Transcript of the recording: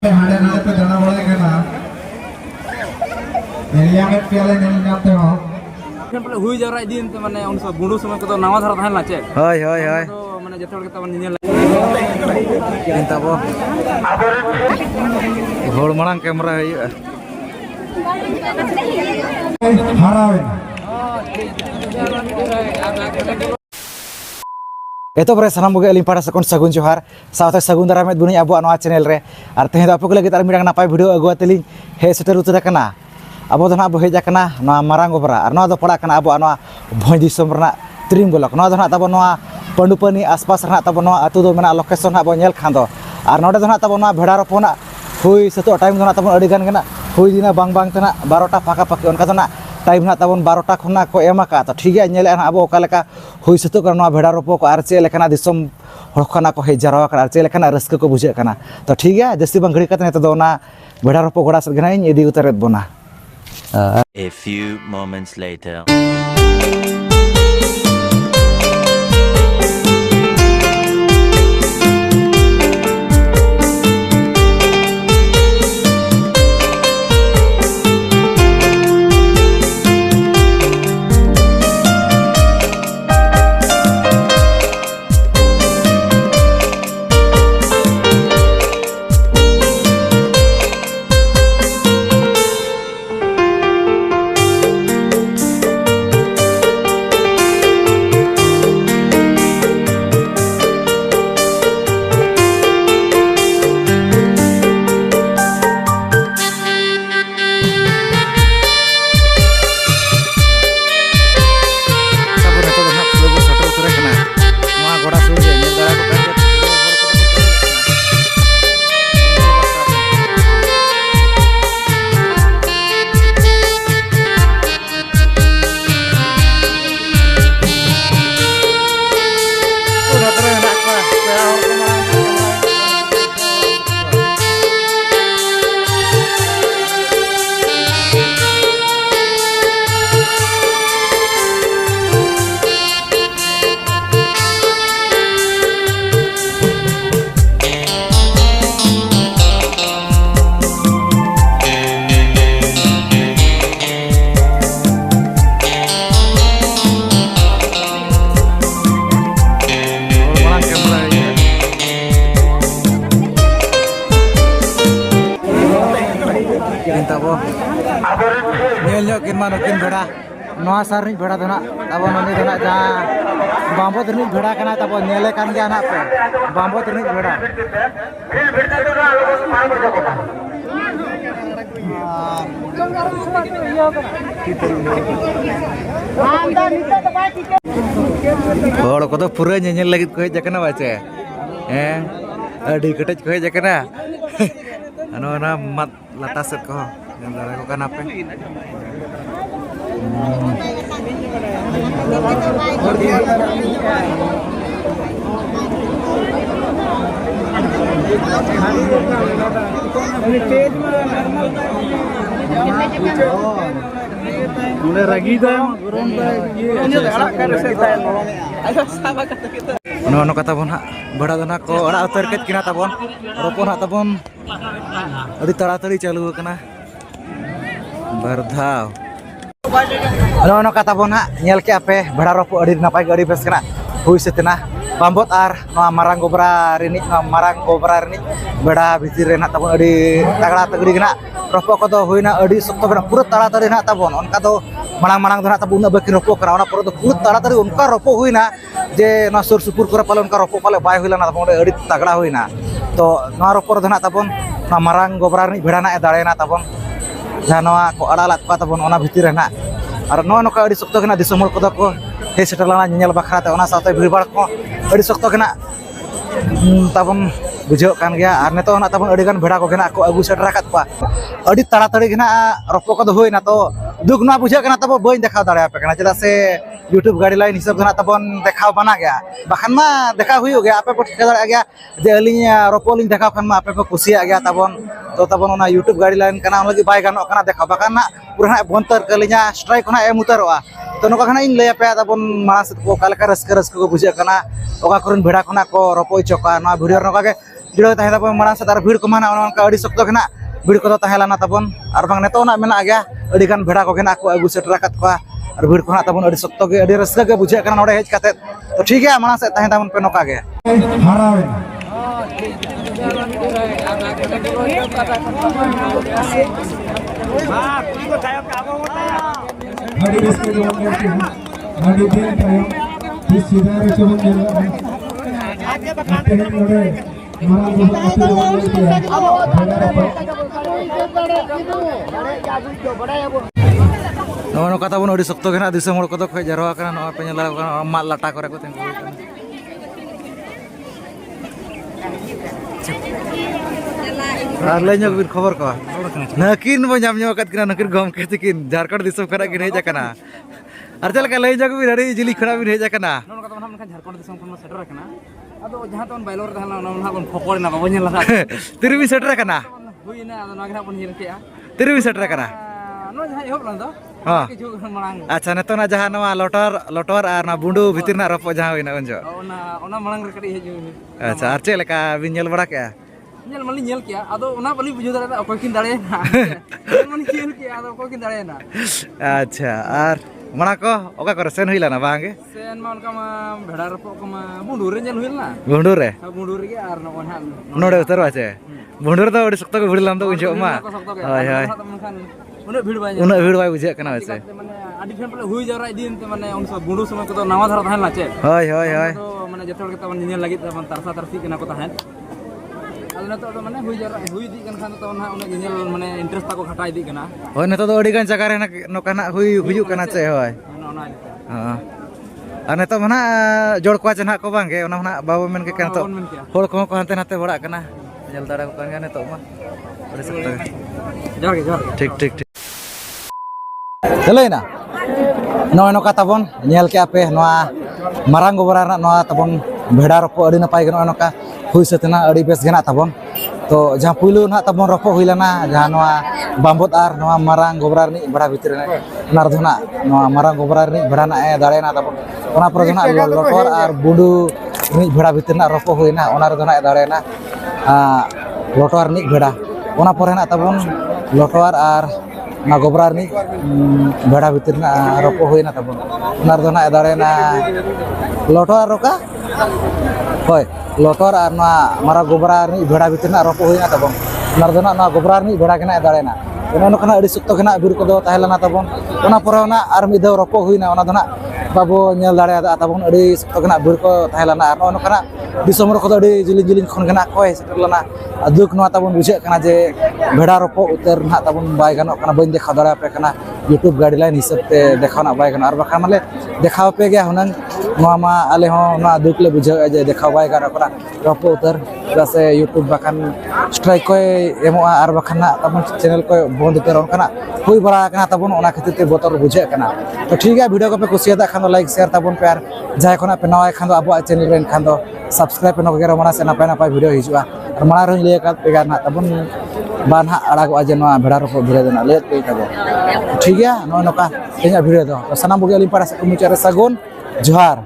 हाड़े नाले पे दाना बड़े के ना नेलिया के पियाले नेलिया ते हो पहले हुई जरा दिन तो माने उन सब बुंडू समय को तो नवा धारा थान लाचे हाय हाय हाय तो माने जतोड़ के तब निने kita bo hol marang kamera huyu हरावे Itu bre sanam boge alim pada sekon sagun johar saute sagun daramet bunyi abu anu channel re ar teh apu lagi tar midang napai video agu ateli he seter utura kana abu dona abu heja kana na marang gobra ar no do pada kana abu anu bhoi disom rena trim golok no dona tabo no pandupani aspas rena tabo no atu do mena location na bo nyel khando ar node dona tabo no bheda ropona hui setu time dona tabo adi gan kana hui dina bang bang tena 12टा paka paki onka dona time ना तबन 12टा खना को एमाका तो ठीक है नेले अब ओकालेका हुई सतो करना भेड़ा रोपो को आर चे लेखना दिसम हड़खना को हे जरावा कर आर चे लेखना रस्क को बुझे कना तो ठीक है जस्ती बंगड़ी कतने तो दोना भेड़ा रोपो गोड़ा सद गनाई इदी उतरत बोना A few moments later. Kin mano kin beda noa sarni beda dona tabo noni dona ja bambo terni beda kana tabo nele kan ge anak pe bambo terni beda hor ko to pura nyel lagi ko heja kana bace adi ketej ko heja kana anu na mat lataset ko yang dara ko kana pe Ano kata bon ha bada dana ko ora utar ket kina tabon ropon ha tabon adi taratari chalu kana bardhaw ano kata bon ha nyel ke ape bada ropo adi napai adi bes kana hui setena bambot ar no marang gobra rini beda bitir rena tabon adi tagla tagri kana ropo ko do huina adi sokto kana pura taratari na tabon onka do marang do na tabun na bakin ropo kana ona pura do pura taratari onka ropo huina je na sur supur kura palon ka ropo pale bai huila na tabon adi tagla huina to no ropo do na tabon na marang gobra rini beda na dare na tabon janoa ko alalat pa tabon ona bitir rena ar no ka adi sokto kana disomol ko do ko he setelana nyel bakra ta ona saute biribar ko adi sokto kana tabon bujau kan gya ar neto na tabon adi kan beda ko kena aku agu setera kat pa adi taratari kena ropo ko do hoina to duk na bujau kana tabo boin dekhaw dare ape kana cheda se YouTube guideline hisab na tabon dekhaw bana gya bakhan ma dekhaw huyu gya ape ko thika dare gya je alinya ropo lin dekhaw kan ma ape ko kusia gya tabon to tabon ona YouTube guideline kana lagi bai ganok kana dekhaw bakhan na pura bontar kalinya strike na em utaroa to noka kana in lay ape tabon malas ko kalka raska ko bujau kana oka kurun beda kana ko ropo choka na video noka ge jero tahe tabon marang setar bir ko mana onka adi sokto kena bir ko tahe lana tabon ar bang neto na mena aga adi kan bheda ko kena aku agu seterakat ko ar bir ko na tabon adi sokto ge adi raska ge bujhe kana node hej kate to ठीक है marang se tahe tabon pe noka ge হারাবেন Hadi reske jalan करते हैं hadi दिन tayong di sidare coba jalan आते हैं नोड़े marang gubra ati jalan करते हैं no kata pun adi sokto kena disem hor kodok jaro kana no penyala kana mat lata kore ko tengku ar lainnya bir khabar ko nakin mo nyam nyokat kena nakin gom ketikin Jharkhand disem kana gine ja kana ar chal ka lainnya ko bir ari jili khana bir heja kana ᱱᱚᱣᱟ ᱠᱟᱛᱷᱟ ᱵᱚᱱ ᱢᱮᱱᱠᱷᱟᱱ ᱡᱷᱟᱲᱠᱷᱚᱸᱰ ᱫᱤᱥᱚᱢ ᱠᱷᱚᱱ ᱵᱚᱱ ᱥᱮᱴᱮᱨ ᱟᱠᱟᱱᱟ ᱟᱫᱚ ᱡᱟᱦᱟᱸ ᱛᱮᱵᱚᱱ ᱵᱟᱭᱞᱚᱨ ᱛᱟᱦᱮᱸ ᱞᱮᱱᱟ ᱚᱱᱟ ᱵᱚᱱ ᱯᱷᱚᱠᱚᱲ ᱮᱱᱟ ᱵᱟᱵᱚᱱ ᱧᱮᱞ ᱞᱟᱦᱟ tiribi setra kana ᱦᱩᱭᱱᱟ ᱟᱫᱚ ᱱᱚᱣᱟ ᱜᱮ ᱦᱟᱸᱜ ᱵᱚᱱ ᱧᱮᱞ ᱠᱮᱜᱼᱟ tiribi setra kana ᱱᱚᱣᱟ ᱡᱟᱦᱟᱸ ᱮᱦᱚᱵ ᱞᱮᱱ ᱫᱚ ᱠᱤᱪᱷᱩ ᱢᱟᱲᱟᱝ acha neto na jahan noa lotor ar na bundu bhitir na ropo jahan hoina onjo ᱚᱱᱟ ᱢᱟᱲᱟᱝ ᱨᱮ ᱠᱟᱹᱴᱤᱡ ᱦᱮᱡ ᱦᱩᱭ acha ar chel ka bin nyel bada kya ᱧᱮᱞ ᱢᱟᱞᱤᱧ ᱧᱮᱞ ᱠᱮᱜᱼᱟ ᱟᱫᱚ ᱚᱱᱟ ᱵᱟᱹᱞᱤᱧ ᱵᱩᱡᱷᱟᱹᱣ ᱫᱟᱲᱮᱭᱟᱫᱟ ᱚᱠᱚᱭ ᱠᱤᱱ ᱫᱟᱲᱮᱭᱮᱱᱟ ᱧᱮᱞ ᱢᱟᱞᱤᱧ ᱧᱮᱞ ᱠᱮᱜᱼᱟ ᱟᱫᱚ ᱚᱠᱚᱭ ᱠᱤᱱ ᱫᱟᱲᱮᱭᱮᱱᱟ acha ar mana ko oka kore sen huila na bange ᱥᱮᱱ ᱢᱟ ᱚᱱᱠᱟ ᱢᱟ ᱵᱷᱮᱲᱟ ᱨᱚᱯᱚᱜ ᱠᱚᱢᱟ ᱵᱩᱸᱰᱩᱨ ᱨᱮ ᱧᱮᱞ ᱦᱩᱭ ᱞᱮᱱᱟ bundur re ᱵᱩᱸᱰᱩᱨ ᱨᱮᱜᱮ ᱟᱨ ᱱᱚᱜᱼᱚᱭ ᱦᱟᱸᱜ node utar bache bundur to odi sokto ko bhidilam to unjo ma hoy hoy ᱢᱮᱱᱠᱷᱟᱱ ᱩᱱᱟᱹᱜ ᱵᱷᱤᱲ ᱵᱟᱭ ᱧᱮᱞ una bhid bai bujhe kana bache ᱢᱟᱱᱮ ᱟᱹᱰᱤ ᱴᱷᱮᱱ ᱯᱟᱞᱮ ᱦᱩᱭ ᱡᱟᱣᱨᱟ ᱤᱫᱤᱭᱮᱱ ᱛᱮ ᱢᱟᱱᱮ ᱩᱱ ᱥᱚᱢᱚᱭ ᱵᱩᱸᱰᱩ ᱥᱚᱢᱚᱭ ᱠᱚᱫᱚ ᱱᱟᱣᱟ ᱫᱷᱟᱨᱟ ᱛᱟᱦᱮᱸ ᱞᱮᱱᱟ ᱪᱮᱫ hoy hoy hoy ᱟᱫᱚ ᱢᱟᱱᱮ ᱡᱚᱛᱚ ᱦᱚᱲ ᱜᱮ ᱛᱟᱵᱚᱱ ᱧᱮᱧᱮᱞ ᱞᱟᱹᱜᱤᱫ ᱛᱟᱵᱚᱱ ᱛᱟᱨᱥᱟ ᱛᱟᱨᱥᱤ ᱠᱟᱱᱟ ᱠᱚ ᱛᱟᱦᱮᱸᱫ ᱟᱫᱚ ᱱᱤᱛᱚᱜ ᱫᱚ ᱢᱟᱱᱮ ᱦᱩᱭ ᱡᱟᱣᱨᱟ ᱦᱩᱭ ᱤᱫᱤᱜ ᱠᱟᱱ ᱠᱷᱟᱱ ᱫᱚ ᱛᱟᱵᱚᱱ ᱦᱟᱸᱜ ᱩᱱᱟᱹᱜ ᱧᱮᱧᱮᱞ ᱢᱟᱱᱮ ᱤᱱᱴᱟᱨᱮᱥᱴ ᱛᱟᱠᱚ ᱠᱷᱟᱴᱟ ᱤᱫᱤᱜ ᱠᱟᱱᱟ hoy neto do odi gan jaga re noka na huyuk kana che hoy ᱚᱱᱟ ᱞᱮᱠᱟ ar neto mana jor kwa chen ha ko bange ona mana babo men ke kan to ᱵᱟᱵᱚᱱ ᱢᱮᱱ ᱠᱮᱜᱼᱟ hol ko hante nate bora kana jel dara ko kan neto ma odi sokto ᱡᱚᱦᱟᱨ ᱜᱮ ठीक ठीक ठीक Telena noy no kata bon nyel ke ape noa marang gobara na noa tabon bheda ropo adi napai gano noka hui setena adi bes gena tabon to jahan pulu na tabon ropo huilana jahan noa bambot ar noa marang gobara ni bheda bhitir na nar dhona noa marang gobara ni bheda na dare na tabon ona por dhona lotor ar bundu ni bheda bhitir na ropo huina ona dhona dare na lotor ni bheda ona por na tabon lotor ar na gobrar ni bheda bhitir na ropo hoina tabon onar do na edare na lotor roka hoy lotor ar na mara gobrar ni bheda bhitir na ropo hoina tabon onar do na gobrar ni bheda kena edare na ono kana adi sukto kena bir ko do tahela tabon ona pore ona ar mi do ropo hoina ona do na babo nyel dare ada tabon adi sukto kena bir ko tahela na ar ono kana disom ro ko do adi jilin jilin khon kena koy setelana aduk no tabon bujhe kana je bheda ropo uter na tabon bai gano kana bain dekha dare ape kana YouTube guideline hisab te dekha na bai gano ar bakha male dekha pe ge hunang noa ma ale ho na aduk le bujhe je dekha bai gano kana ropo uter jase YouTube bakan strike koy emo ar bakhan na tabon channel koy bond uter on kana hui bara kana tabon ona khatir te botor bujhe kana to thik hai video ko pe kusiada khan like share tabon pe ar jai khona pe nawa khan do abo channel ren khan do subscribe no gero mana se napai napai video hijua ar mana ron liye kat pe na tabon ban ha arago aja no bheda ropo bhire dena let pe tabo ठीक है no noka tenya video do sanam bugi alim para sa kumuchara sagun johar